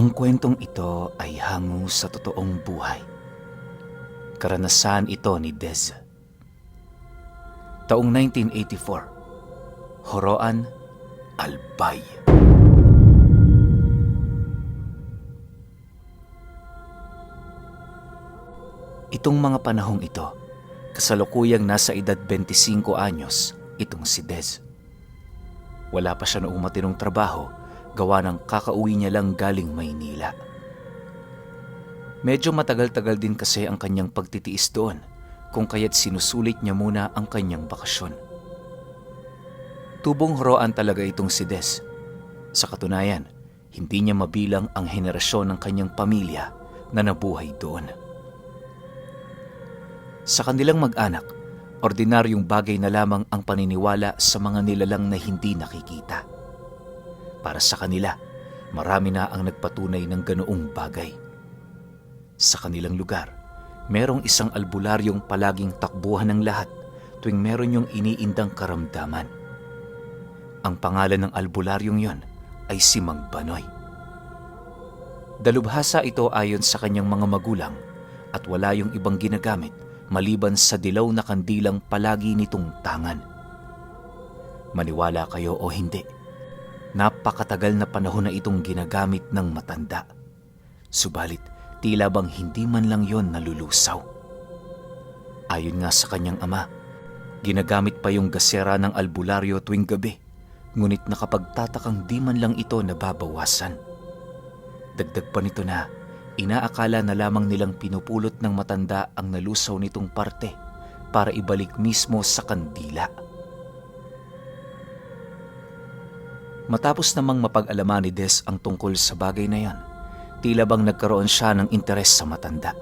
Ang kwentong ito ay hango sa totoong buhay. Karanasan ito ni Dez. Taong 1984, Horoan, Albay. Itong mga panahong ito, kasalukuyang nasa edad 25 anyos itong si Dez. Wala pa siya noong matinong trabaho, gawa ng kakauwi niya lang galing Maynila. Medyo matagal-tagal din kasi ang kanyang pagtitiis doon, kung kaya't sinusulit niya muna ang kanyang bakasyon. Tubong horoan talaga itong si Dez. Sa katunayan, hindi niya mabilang ang henerasyon ng kanyang pamilya na nabuhay doon. Sa kanilang mag-anak, ordinaryong bagay na lamang ang paniniwala sa mga nilalang na hindi nakikita. Para sa kanila, marami na ang nagpatunay ng ganoong bagay. Sa kanilang lugar, merong isang albularyong palaging takbuhan ng lahat tuwing meron yung iniindang karamdaman. Ang pangalan ng albularyong yon ay si Mang Banoy. Dalubhasa ito ayon sa kanyang mga magulang at wala yung ibang ginagamit maliban sa dilaw na kandilang palagi nitong tangan. Maniwala kayo o hindi, napakatagal na panahon na itong ginagamit ng matanda. Subalit, tila bang hindi man lang yon nalulusaw. Ayon nga sa kanyang ama, ginagamit pa yung gasera ng albularyo tuwing gabi, ngunit nakapagtatakang di man lang ito nababawasan. Dagdag pa nito na, inaakala na lamang nilang pinupulot ng matanda ang nalusaw nitong parte para ibalik mismo sa kandila. Matapos namang mapag-alaman ni Des ang tungkol sa bagay na yan, tila bang nagkaroon siya ng interes sa matanda.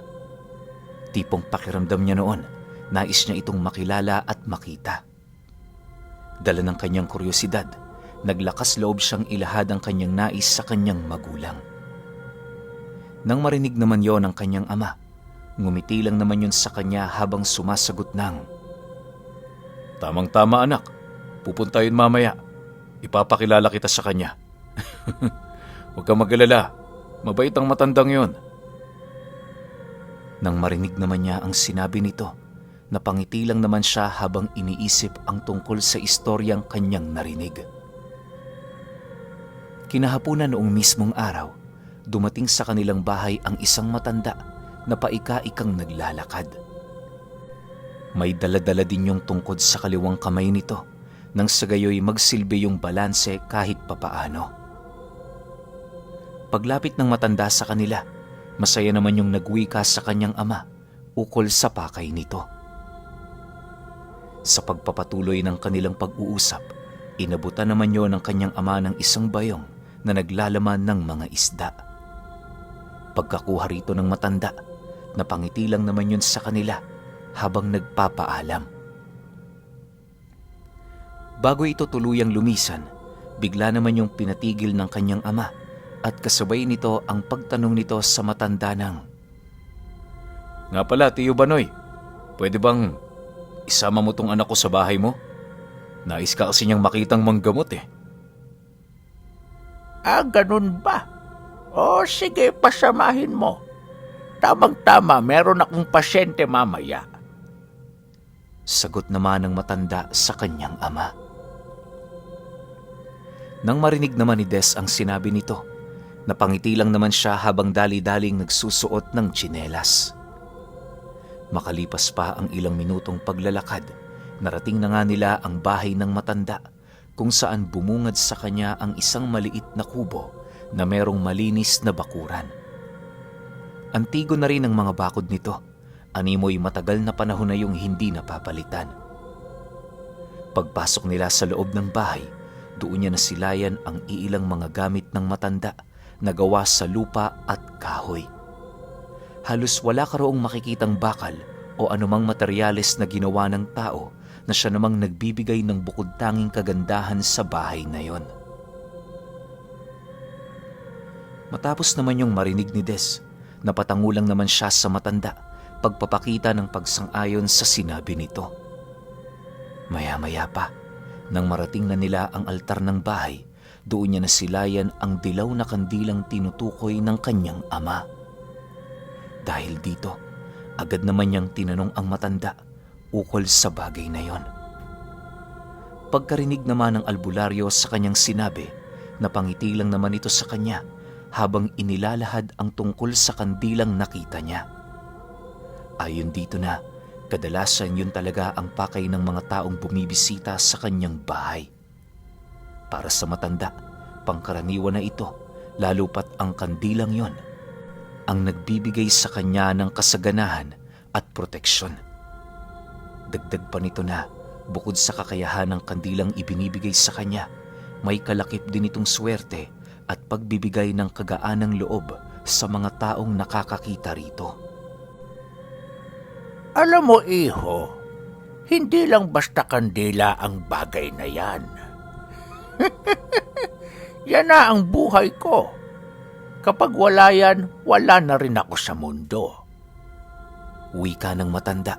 Tipong pakiramdam niya noon, nais niya itong makilala at makita. Dala ng kanyang kuryosidad, naglakas loob siyang ilahad ang kanyang nais sa kanyang magulang. Nang marinig naman yon ng kanyang ama, ngumiti lang naman yun sa kanya habang sumasagot ng, "Tamang-tama anak, pupunta yun mamaya. Ipapakilala kita sa kanya." "Huwag kang mag-alala, mabait ang matandang yon." Nang marinig naman niya ang sinabi nito, napangiti lang naman siya habang iniisip ang tungkol sa istoryang kanyang narinig. Kinahapunan noong mismong araw, dumating sa kanilang bahay ang isang matanda na paika-ikang naglalakad. May dala-dala din yung tungkod sa kaliwang kamay nito, nang sa gayoy magsilbi yung balanse kahit papaano. Paglapit ng matanda sa kanila, masaya naman yung nagwika sa kanyang ama ukol sa pakay nito. Sa pagpapatuloy ng kanilang pag-uusap, inabutan naman yon ng kanyang ama ng isang bayong na naglalaman ng mga isda. Pagkakuha rito ng matanda, napangiti lang naman yun sa kanila habang nagpapaalam. Bago ito tuluyang lumisan, bigla naman yung pinatigil ng kanyang ama at kasabay nito ang pagtanong nito sa matanda ng, "Nga pala, Tiyo Banoy, pwede bang isama mo tong anak ko sa bahay mo? Nais ka kasi niyang makitang manggamot eh." "Ah, ganun ba? O sige, pasamahin mo. Tamang-tama, meron akong pasyente mamaya." Sagot naman ng matanda sa kanyang ama. Nang marinig naman ni Des ang sinabi nito, napangiti lang naman siya habang dali-daling nagsusuot ng tsinelas. Makalipas pa ang ilang minutong paglalakad, narating na nga nila ang bahay ng matanda, kung saan bumungad sa kanya ang isang maliit na kubo na merong malinis na bakuran. Antigo na rin ang mga bakod nito, animoy matagal na panahon na yung hindi napapalitan. Pagpasok nila sa loob ng bahay, doon niya nasilayan ang iilang mga gamit ng matanda na gawa sa lupa at kahoy. Halos wala ka roong makikitang bakal o anumang materyales na ginawa ng tao na siya namang nagbibigay ng bukod-tanging kagandahan sa bahay na yon. Matapos naman yung marinig ni Des, napatangulang naman siya sa matanda, pagpapakita ng pagsang-ayon sa sinabi nito. Maya-maya pa, nang marating na nila ang altar ng bahay, doon niya nasilayan ang dilaw na kandilang tinutukoy ng kanyang ama. Dahil dito, agad naman niyang tinanong ang matanda ukol sa bagay na yon. Pagkarinig naman ng albularyo sa kanyang sinabi, napangiti lang naman ito sa kanya habang inilalahad ang tungkol sa kandilang nakita niya. Ayon dito na, kadalasan yun talaga ang pakay ng mga taong bumibisita sa kanyang bahay. Para sa matanda, pangkaraniwan na ito, lalo pat ang kandilang yon, ang nagbibigay sa kanya ng kasaganahan at proteksyon. Dagdag pa nito na, bukod sa kakayahan ng kandilang ibinibigay sa kanya, may kalakip din itong swerte at pagbibigay ng kagaanang loob sa mga taong nakakakita rito. Alam mo, iho, hindi lang basta kandila ang bagay na yan. Yan na ang buhay ko. Kapag wala yan, wala na rin ako sa mundo. Wika ng matanda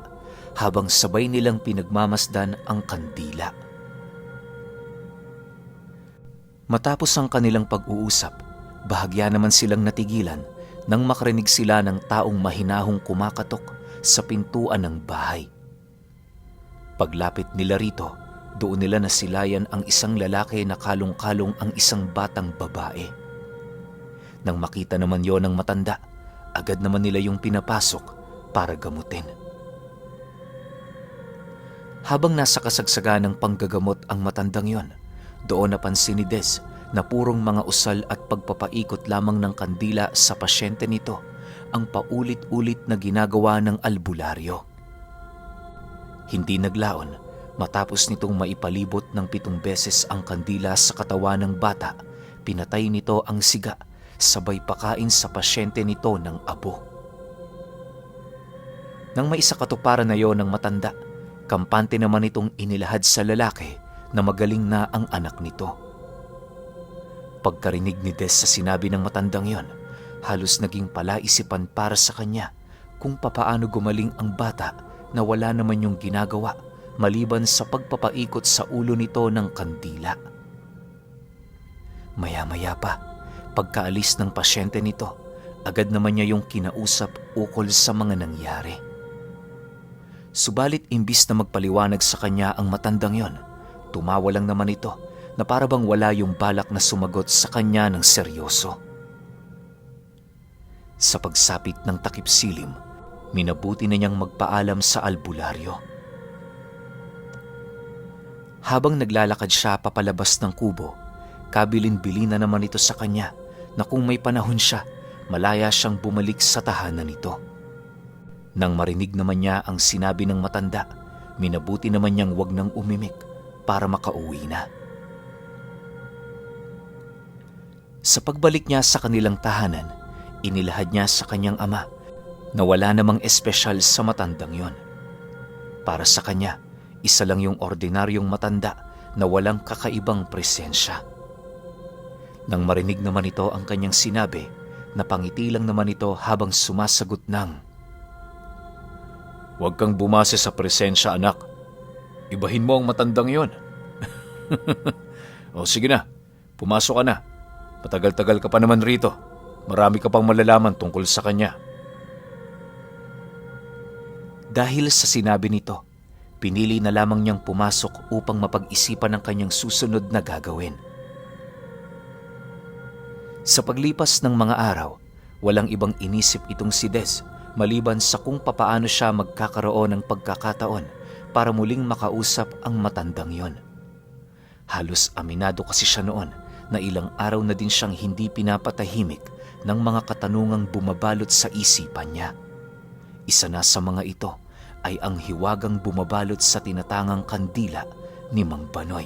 habang sabay nilang pinagmamasdan ang kandila. Matapos ang kanilang pag-uusap, bahagya naman silang natigilan nang makarinig sila ng taong mahinahong kumakatok sa pintuan ng bahay. Paglapit nila rito, doon nila nasilayan ang isang lalaki na kalong-kalong ang isang batang babae. Nang makita naman yon ng matanda, agad naman nila yung pinapasok para gamutin. Habang nasa kasagsagan ng panggagamot ang matandang yon, doon napansin ni Des na purong mga usal at pagpapaikot lamang ng kandila sa pasyente nito ang paulit-ulit na ginagawa ng albularyo. Hindi naglaon, matapos nitong maipalibot ng 7 beses ang kandila sa katawan ng bata, pinatay nito ang siga, sabay pakain sa pasyente nito ng abo. Nang maisakatuparan na yon ng matanda, kampante naman itong inilahad sa lalaki na magaling na ang anak nito. Pagkarinig ni Des sa sinabi ng matandang yon, halos naging palaisipan para sa kanya kung papaano gumaling ang bata na wala naman yung ginagawa maliban sa pagpapaikot sa ulo nito ng kandila. Maya-maya pa, pagkaalis ng pasyente nito, agad naman niya yung kinausap ukol sa mga nangyari. Subalit imbis na magpaliwanag sa kanya ang matandang yon, tumawa lang naman ito na para bang wala yung balak na sumagot sa kanya ng seryoso. Sa pagsapit ng takip silim, minabuti na niyang magpaalam sa albularyo. Habang naglalakad siya papalabas ng kubo, kabilin-bili na naman ito sa kanya na kung may panahon siya, malaya siyang bumalik sa tahanan nito. Nang marinig naman niya ang sinabi ng matanda, minabuti naman niyang wag nang umimik para makauwi na. Sa pagbalik niya sa kanilang tahanan, inilahad niya sa kanyang ama na wala namang espesyal sa matandang yon. Para sa kanya, isa lang yung ordinaryong matanda na walang kakaibang presensya. Nang marinig naman ito ang kanyang sinabi, napangiti lang naman ito habang sumasagot ng, "Huwag kang bumase sa presensya, anak. Ibahin mo ang matandang yon." "O sige na, pumasok ka na. Matagal-tagal ka pa naman rito. Marami ka pang malalaman tungkol sa kanya." Dahil sa sinabi nito, pinili na lamang niyang pumasok upang mapag-isipan ang kanyang susunod na gagawin. Sa paglipas ng mga araw, walang ibang inisip itong si Des maliban sa kung papaano siya magkakaroon ng pagkakataon para muling makausap ang matandang yon. Halos aminado kasi siya noon na ilang araw na din siyang hindi pinapatahimik ng mga katanungang bumabalot sa isipan niya. Isa na sa mga ito ay ang hiwagang bumabalot sa tinatangang kandila ni Mang Banoy.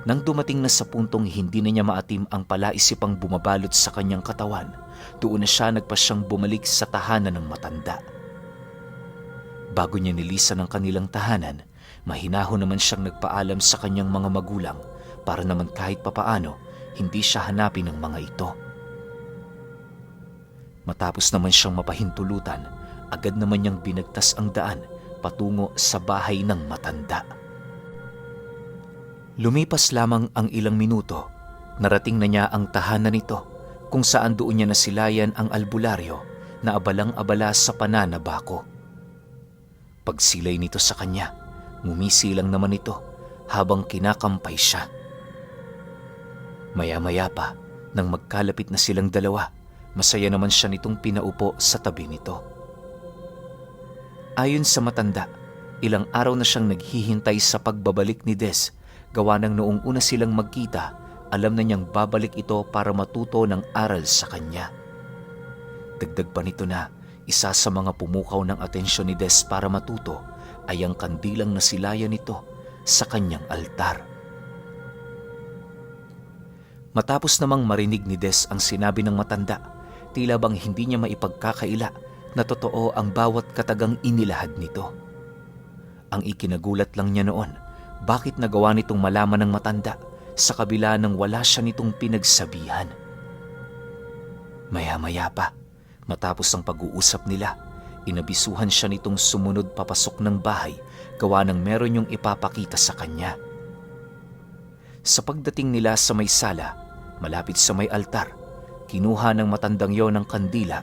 Nang dumating na sa puntong hindi na niya maatim ang palaisipang bumabalot sa kanyang katawan, doon na siya nagpasyang bumalik sa tahanan ng matanda. Bago niya nilisan ang kanilang tahanan, mahinahon naman siyang nagpaalam sa kanyang mga magulang para naman kahit papaano hindi siya hanapin ng mga ito. Matapos naman siyang mapahintulutan, agad naman niyang binagtas ang daan patungo sa bahay ng matanda. Lumipas lamang ang ilang minuto, narating na niya ang tahanan nito kung saan doon niya nasilayan ang albularyo na abalang-abala sa pananabako. Pagsilay nito sa kanya, ngumisilang naman ito habang kinakampay siya. Maya-maya pa, nang magkalapit na silang dalawa, masaya naman siya nitong pinaupo sa tabi nito. Ayon sa matanda, ilang araw na siyang naghihintay sa pagbabalik ni Des. Gawa ng noong una silang magkita, alam na niyang babalik ito para matuto ng aral sa kanya. Dagdag pa nito na isa sa mga pumukaw ng atensyon ni Des para matuto ay ang kandilang nasilayan nito sa kanyang altar. Matapos namang marinig ni Des ang sinabi ng matanda, tila bang hindi niya maipagkakaila na totoo ang bawat katagang inilahad nito. Ang ikinagulat lang niya noon, bakit nagawa nitong malaman ng matanda sa kabila ng wala siya nitong pinagsabihan. Maya-maya pa, matapos ang pag-uusap nila, inabisuhan siya nitong sumunod papasok ng bahay gawa ng meron yung ipapakita sa kanya. Sa pagdating nila sa may sala, malapit sa may altar, kinuha ng matandang yon ng kandila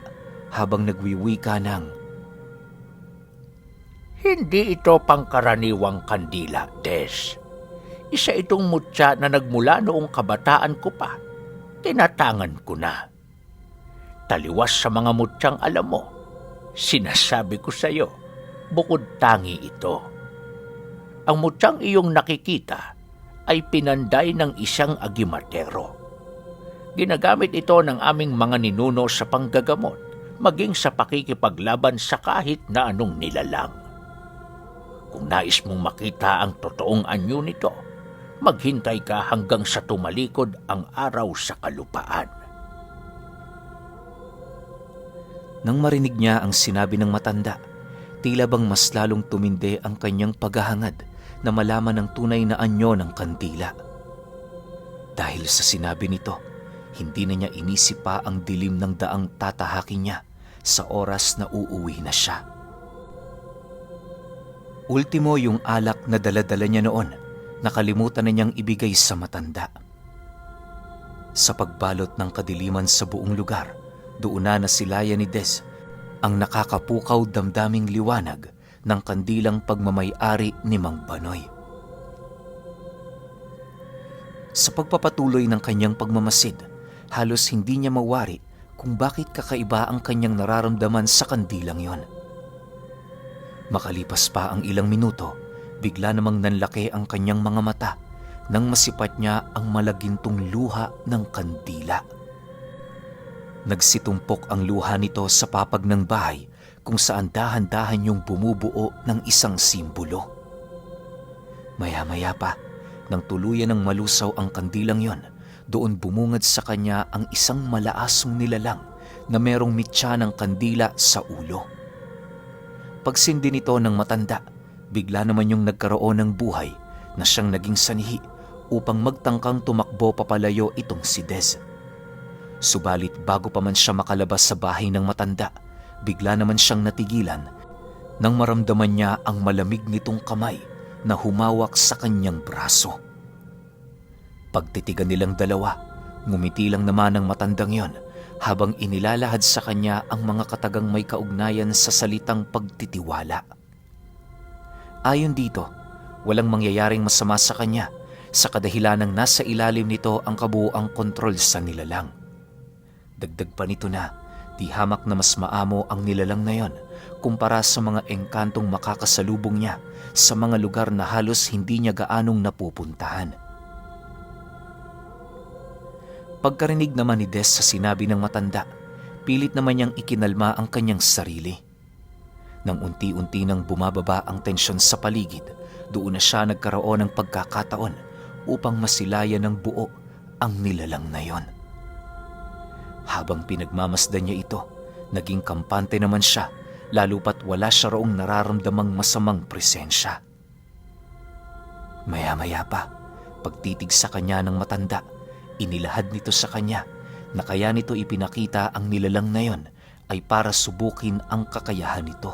habang nagwiwika ng, Hindi ito pangkaraniwang kandila, Des. Isa itong mutya na nagmula noong kabataan ko pa. Tinatangan ko na. Taliwas sa mga mutyang alam mo. Sinasabi ko sa iyo, bukod tangi ito. Ang mutyang iyong nakikita ay pinanday ng isang agimatero. Ginagamit ito ng aming mga ninuno sa panggagamot, maging sa pakikipaglaban sa kahit na anong nilalang. Kung nais mong makita ang totoong anyo nito, maghintay ka hanggang sa tumalikod ang araw sa kalupaan. Nang marinig niya ang sinabi ng matanda, tila bang mas lalong tumindi ang kanyang paghahangad na malaman ang tunay na anyo ng kandila. Dahil sa sinabi nito, hindi na niya inisip pa ang dilim ng daang tatahakin niya sa oras na uuwi na siya. Ultimo yung alak na dala-dala niya noon, nakalimutan na niyang ibigay sa matanda. Sa pagbalot ng kadiliman sa buong lugar, doon na nasilayan ni Des ang nakakapukaw damdaming liwanag ng kandilang pagmamay-ari ni Mang Banoy. Sa pagpapatuloy ng kanyang pagmamasid, halos hindi niya mawari kung bakit kakaiba ang kanyang nararamdaman sa kandilang yon. Makalipas pa ang ilang minuto, bigla namang nanlaki ang kanyang mga mata nang masipat niya ang malagintong luha ng kandila. Nagsitumpok ang luha nito sa papag ng bahay kung saan dahan-dahan yung bumubuo ng isang simbolo. Maya-maya pa, nang tuluyan ng malusaw ang kandilang yon, doon bumungad sa kanya ang isang malaasong nilalang na merong mitya ng kandila sa ulo. Pagsindi nito ng matanda, bigla naman yung nagkaroon ng buhay na siyang naging sanhi upang magtangkang tumakbo papalayo itong si Des. Subalit bago pa man siya makalabas sa bahay ng matanda, bigla naman siyang natigilan nang maramdaman niya ang malamig nitong kamay na humawak sa kanyang braso. Pagtitigan nilang dalawa, ngumiti lang naman ang matandang yon habang inilalahad sa kanya ang mga katagang may kaugnayan sa salitang pagtitiwala. Ayon dito, walang mangyayaring masama sa kanya sa kadahilanang nasa ilalim nito ang kabuuang kontrol sa nilalang. Dagdag pa nito na, di hamak na mas maamo ang nilalang na yon kumpara sa mga engkantong makakasalubong niya sa mga lugar na halos hindi niya gaanong napupuntahan. Pagkarinig naman ni Des sa sinabi ng matanda, pilit naman niyang ikinalma ang kanyang sarili. Nang unti-unti nang bumababa ang tensyon sa paligid, doon na siya nagkaroon ng pagkakataon upang masilayan ng buo ang nilalang na yon. Habang pinagmamasdan niya ito, naging kampante naman siya, lalo pat wala siya roong nararamdamang masamang presensya. Maya-maya pa, pagtitig sa kanya ng matanda, inilahad nito sa kanya na kaya nito ipinakita ang nilalang na yon ay para subukin ang kakayahan nito.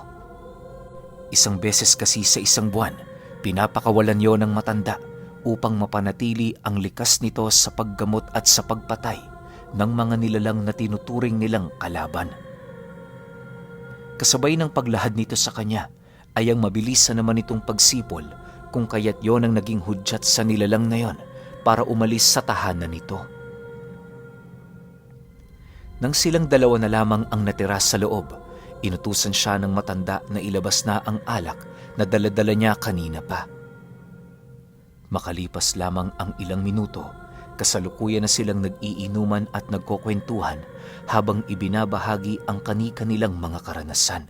Isang beses kasi sa isang buwan, pinapakawalan yon ng matanda upang mapanatili ang likas nito sa paggamot at sa pagpatay ng mga nilalang na tinuturing nilang kalaban. Kasabay ng paglahad nito sa kanya ay ang mabilisan naman itong pagsipol, kung kaya't yon ang naging hudyat sa nilalang na yon para umalis sa tahanan nito. Nang silang dalawa na lamang ang natira sa loob, inutusan siya ng matanda na ilabas na ang alak na dala-dala niya kanina pa. Makalipas lamang ang ilang minuto, kasalukuyan na silang nag-iinuman at nagkukwentuhan habang ibinabahagi ang kani-kanilang mga karanasan.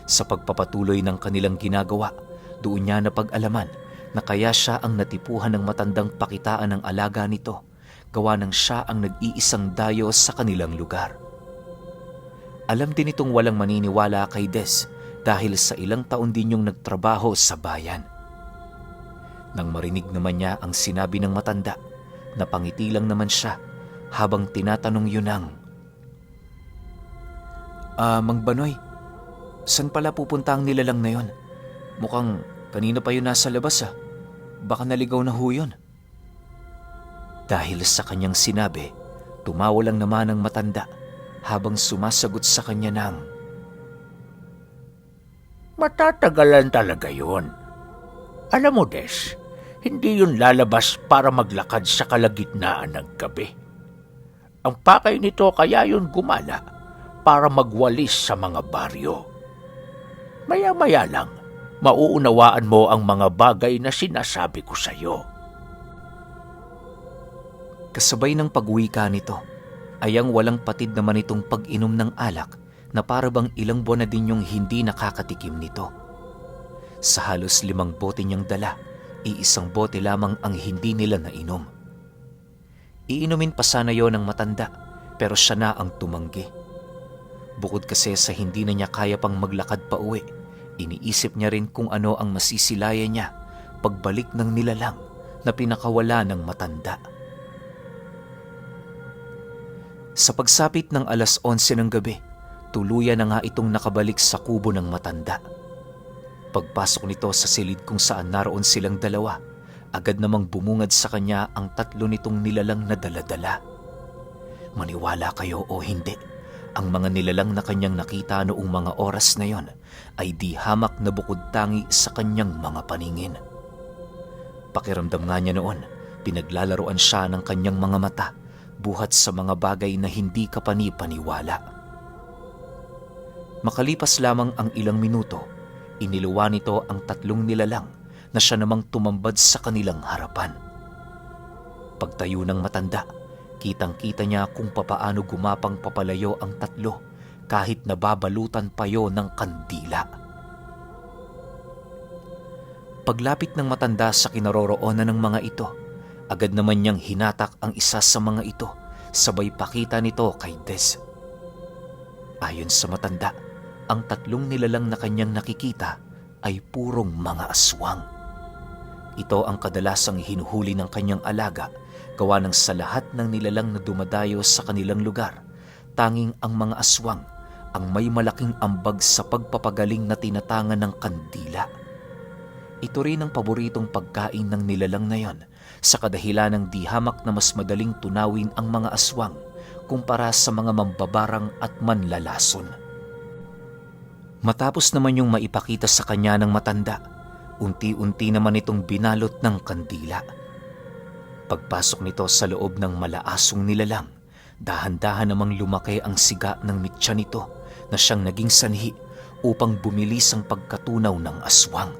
Sa pagpapatuloy ng kanilang ginagawa, doon niya napag-alaman na kaya siya ang natipuhan ng matandang pakitaan ng alaga nito, gawa ng siya ang nag-iisang dayo sa kanilang lugar. Alam din itong walang maniniwala kay Des dahil sa ilang taon din yung nagtrabaho sa bayan. Nang marinig naman niya ang sinabi ng matanda, napangiti lang naman siya habang tinatanong Yunang, Mang Banoy, saan pala pupunta ang nilalang na yon? Mukhang kanina pa yun nasa labas ah. Baka naligaw na ho yun. Dahil sa kanyang sinabi, tumawa lang naman ang matanda habang sumasagot sa kanya ng, Matatagalan talaga yun. Alam mo, Des, hindi yun lalabas para maglakad sa kalagitnaan ng gabi. Ang pakay nito kaya yun gumala para magwalis sa mga baryo. Maya-maya lang, mauunawaan mo ang mga bagay na sinasabi ko sa iyo. Kasabay ng pag-uwi ka nito, ay ang walang patid naman itong pag-inom ng alak na para bang ilang buwan na din yung hindi nakakatikim nito. Sa halos 5 bote niyang dala, iisang bote lamang ang hindi nila nainom. Iinumin pa sana yon ng matanda, pero siya na ang tumanggi. Bukod kasi sa hindi na niya kaya pang maglakad pa uwi, iniisip niya rin kung ano ang masisilayan niya pagbalik ng nilalang na pinakawala ng matanda. Sa pagsapit ng alas 11 ng gabi, tuluyan na nga itong nakabalik sa kubo ng matanda. Pagpasok nito sa silid kung saan naroon silang dalawa, agad namang bumungad sa kanya ang 3 nitong nilalang na dala-dala. Maniwala kayo o hindi, ang mga nilalang na kanyang nakita noong mga oras na yon ay di hamak na bukod tangi sa kanyang mga paningin. Pakiramdam nga niya noon, pinaglalaroan siya ng kanyang mga mata, buhat sa mga bagay na hindi kapani-paniwala. Makalipas lamang ang ilang minuto, iniluwa nito ang 3 nilalang na siya namang tumambad sa kanilang harapan. Pagtayo ng matanda, kitang-kita niya kung papaano gumapang papalayo ang 3 kahit nababalutan pa yon ng kandila. Paglapit ng matanda sa kinaroroonan ng mga ito, agad naman niyang hinatak ang isa sa mga ito, sabay pakita nito kay Des. Ayon sa matanda, ang 3 nilalang na kanyang nakikita ay purong mga aswang. Ito ang kadalasang hinuhuli ng kanyang alaga, gawa ng sa lahat ng nilalang na dumadayo sa kanilang lugar, tanging ang mga aswang ang may malaking ambag sa pagpapagaling na tinatangan ng kandila. Ito rin ang paboritong pagkain ng nilalang na yon, sa kadahilan ng di hamak na mas madaling tunawin ang mga aswang kumpara sa mga mambabarang at manlalason. Matapos naman yung maipakita sa kanya ng matanda, unti-unti naman itong binalot ng kandila. Pagpasok nito sa loob ng malaasong nilalang, dahan-dahan namang lumaki ang siga ng mitya nito na siyang naging sanhi upang bumilis ang pagkatunaw ng aswang.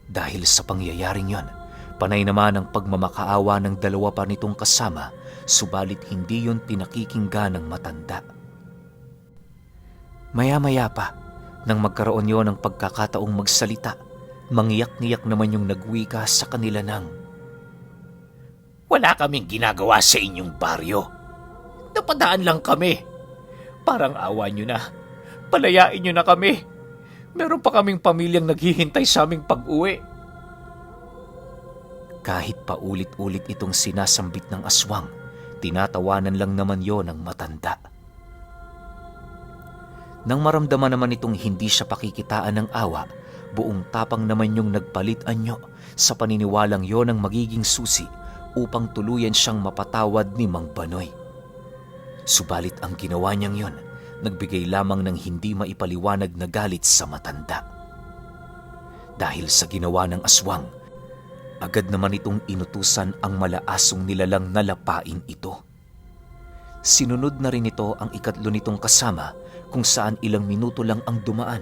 Dahil sa pangyayaring yon, panay naman ang pagmamakaawa ng 2 pa nitong kasama, subalit hindi yon pinakikinggan ng matanda. Maya-maya pa, nang magkaroon yon ng pagkakataong magsalita, mangyak-ngiyak naman yung nagwika sa kanila ng, Wala kaming ginagawa sa inyong baryo. Napadaan lang kami. Parang awa nyo na. Palayain nyo na kami. Meron pa kaming pamilyang naghihintay sa aming pag-uwi. Kahit paulit-ulit itong sinasambit ng aswang, tinatawanan lang naman yon ng matanda. Nang maramdaman naman itong hindi siya pakikitaan ng awa, buong tapang naman yung nagpalit anyo sa paniniwalang yon ang magiging susi upang tuluyan siyang mapatawad ni Mang Banoy. Subalit ang ginawa niyang yon, nagbigay lamang ng hindi maipaliwanag na galit sa matanda. Dahil sa ginawa ng aswang, agad naman itong inutusan ang malaasong nilalang na lapain ito. Sinunod na rin ito ang ikatlo nitong kasama kung saan ilang minuto lang ang dumaan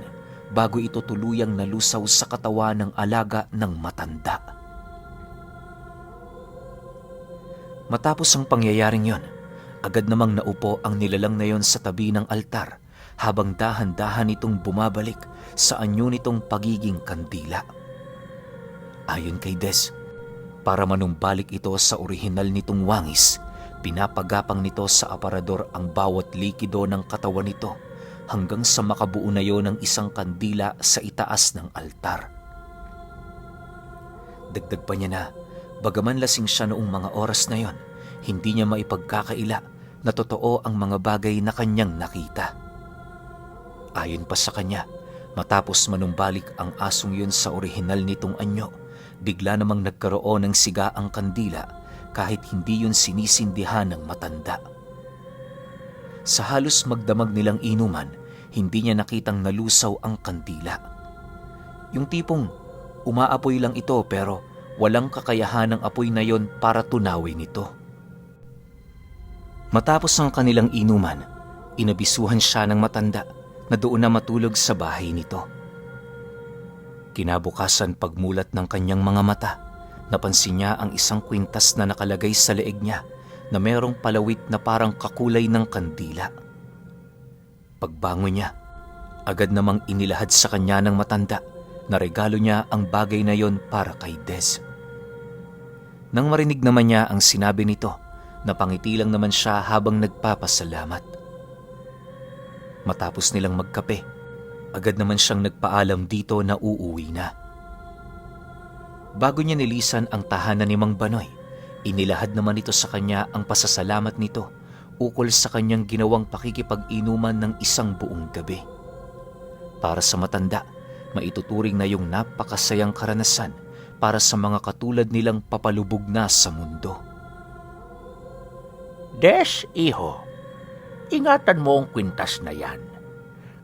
bago ito tuluyang nalusaw sa katawan ng alaga ng matanda. Matapos ang pangyayaring yon, agad namang naupo ang nilalang na yon sa tabi ng altar habang dahan-dahan itong bumabalik sa anyo nitong pagiging kandila. Ayon kay Des, para manumbalik ito sa orihinal nitong wangis, pinapagapang nito sa aparador ang bawat likido ng katawan nito hanggang sa makabuo na yon ng isang kandila sa itaas ng altar. Dagdag pa niya na, bagaman lasing siya noong mga oras na yon, hindi niya maipagkakaila na totoo ang mga bagay na kanyang nakita. Ayon pa sa kanya, matapos manumbalik ang asong yun sa orihinal nitong anyo, bigla namang nagkaroon ng siga ang kandila kahit hindi yun sinisindihan ng matanda. Sa halos magdamag nilang inuman, hindi niya nakitang nalusaw ang kandila. Yung tipong umaapoy lang ito pero walang kakayahan ng apoy na yon para tunawin ito. Matapos ang kanilang inuman, inabisuhan siya ng matanda na doon na matulog sa bahay nito. Kinabukasan pagmulat ng kanyang mga mata, napansin niya ang isang kwintas na nakalagay sa leeg niya na merong palawit na parang kakulay ng kandila. Pagbangon niya, agad namang inilahad sa kanya ng matanda na regalo niya ang bagay na yon para kay Des. Nang marinig naman niya ang sinabi nito, napangiti lang naman siya habang nagpapasalamat. Matapos nilang magkape, agad naman siyang nagpaalam dito na uuwi na. Bago niya nilisan ang tahanan ni Mang Banoy, inilahad naman ito sa kanya ang pasasalamat nito ukol sa kanyang ginawang pakikipag-inuman ng isang buong gabi. Para sa matanda, maituturing na yung napakasayang karanasan para sa mga katulad nilang papalubog na sa mundo. Des, iho, ingatan mo ang kwintas na yan.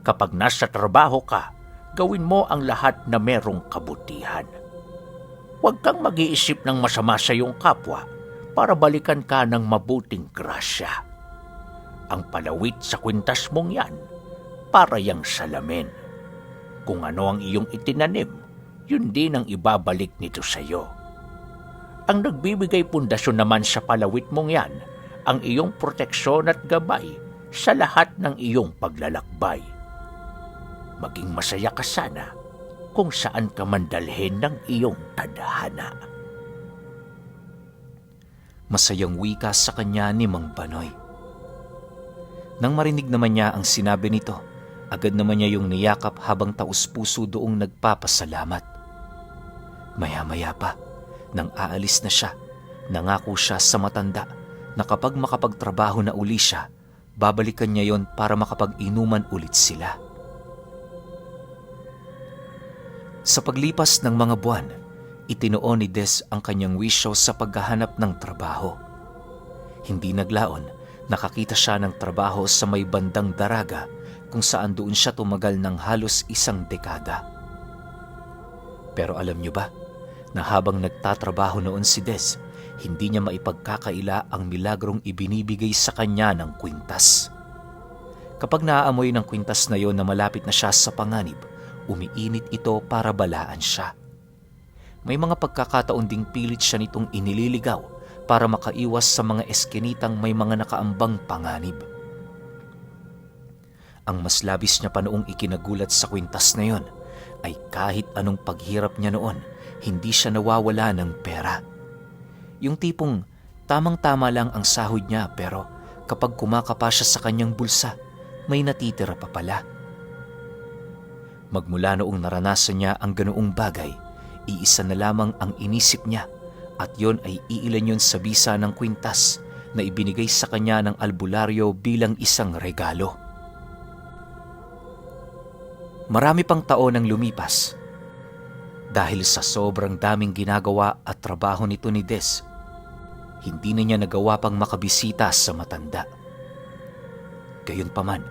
Kapag nasa trabaho ka, gawin mo ang lahat na merong kabutihan. Huwag kang mag-iisip ng masama sa iyong kapwa para balikan ka ng mabuting grasya. Ang palawit sa kwintas mong yan, para yang salamin. Kung ano ang iyong itinanim, yun din ang ibabalik nito sa iyo. Ang nagbibigay pundasyon naman sa palawit mong yan, ang iyong proteksyon at gabay sa lahat ng iyong paglalakbay. Maging masaya ka sana kung saan ka man dalhin ng iyong tadhana. Masayang wika sa kanya ni Mang Banoy. Nang marinig naman niya ang sinabi nito, agad naman niya yung niyakap habang taus-puso doong nagpapasalamat. Maya-maya pa, nang aalis na siya, nangako siya sa matanda na kapag makapagtrabaho na uli siya, babalikan niya yon para makapag-inuman ulit sila. Sa paglipas ng mga buwan, itinuon ni Des ang kanyang wisyo sa paghahanap ng trabaho. Hindi naglaon, nakakita siya ng trabaho sa may bandang Daraga kung saan doon siya tumagal ng halos 1 dekada. Pero alam niyo ba na habang nagtatrabaho noon si Des, hindi niya maipagkakaila ang milagrong ibinibigay sa kanya ng kwintas. Kapag naaamoy ng kwintas na yon na malapit na siya sa panganib, umiinit ito para balaan siya. May mga pagkakataon ding pilit siya nitong inililigaw para makaiwas sa mga eskinitang may mga nakaambang panganib. Ang mas labis niya pa noong ikinagulat sa kwintas na yon ay kahit anong paghirap niya noon, hindi siya nawawala ng pera. Yung tipong tamang-tama lang ang sahod niya pero kapag kumakapa siya sa kanyang bulsa, may natitira pa pala. Magmula noong naranasan niya ang ganoong bagay, iisa na lamang ang inisip niya at yon ay iilan yon sa bisa ng kwintas na ibinigay sa kanya ng albularyo bilang isang regalo. Marami pang taon ang lumipas Dahil sa sobrang daming ginagawa at trabaho nito ni Des, hindi na niya nagawa pang makabisita sa matanda. Gayunpaman,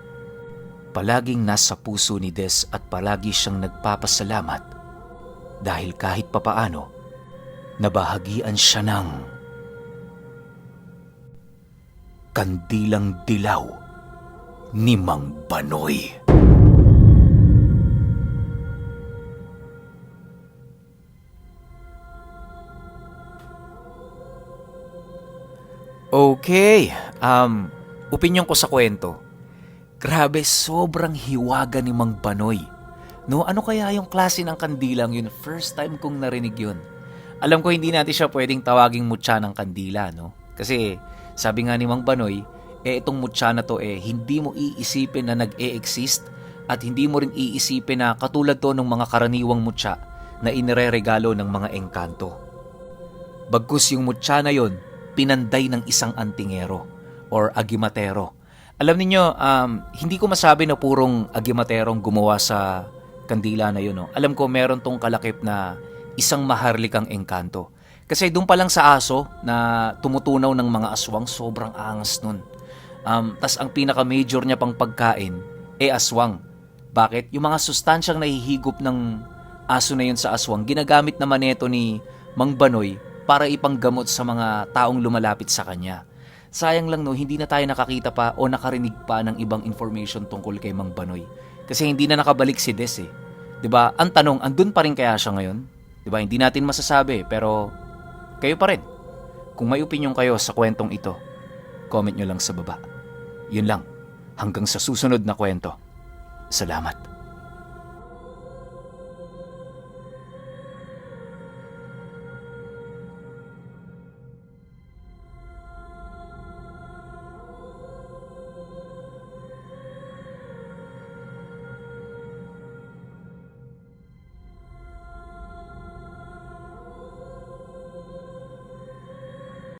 palaging nasa puso ni Des at palagi siyang nagpapasalamat dahil kahit papaano, nabahagian siya ng kandilang dilaw ni Mang Banoy. Okay, opinyon ko sa kwento. Grabe, sobrang hiwaga ni Mang Banoy. No, ano kaya yung klase ng kandilang yun? First time kong narinig yun. Alam ko hindi natin siya pwedeng tawaging mutya ng kandila, no? Kasi sabi nga ni Mang Banoy, itong mutya na to hindi mo iisipin na nag-e-exist at hindi mo rin iisipin na katulad to ng mga karaniwang mutya na inireregalo ng mga engkanto. Bagkus yung mutya na yon, pinanday ng isang antingero or agimatero. Alam niyo, hindi ko masabi na purong agimaterong gumawa sa kandila na yun. No? Alam ko meron tong kalakip na isang maharlikang engkanto. Kasi doon pa lang sa aso na tumutunaw ng mga aswang, sobrang angas nun. Tas ang pinaka-major niya pang pagkain, aswang. Bakit? Yung mga sustansyang nahihigop ng aso na yun sa aswang, ginagamit naman ito ni Mang Banoy para ipanggamot sa mga taong lumalapit sa kanya. Sayang lang no, hindi na tayo nakakita pa o nakarinig pa ng ibang information tungkol kay Mang Banoy. Kasi hindi na nakabalik si Des eh. 'Di ba? Ang tanong, andun pa rin kaya siya ngayon? 'Di ba? Hindi natin masasabi, pero kayo pa rin. Kung may opinion kayo sa kwentong ito, comment nyo lang sa baba. Yun lang. Hanggang sa susunod na kwento. Salamat.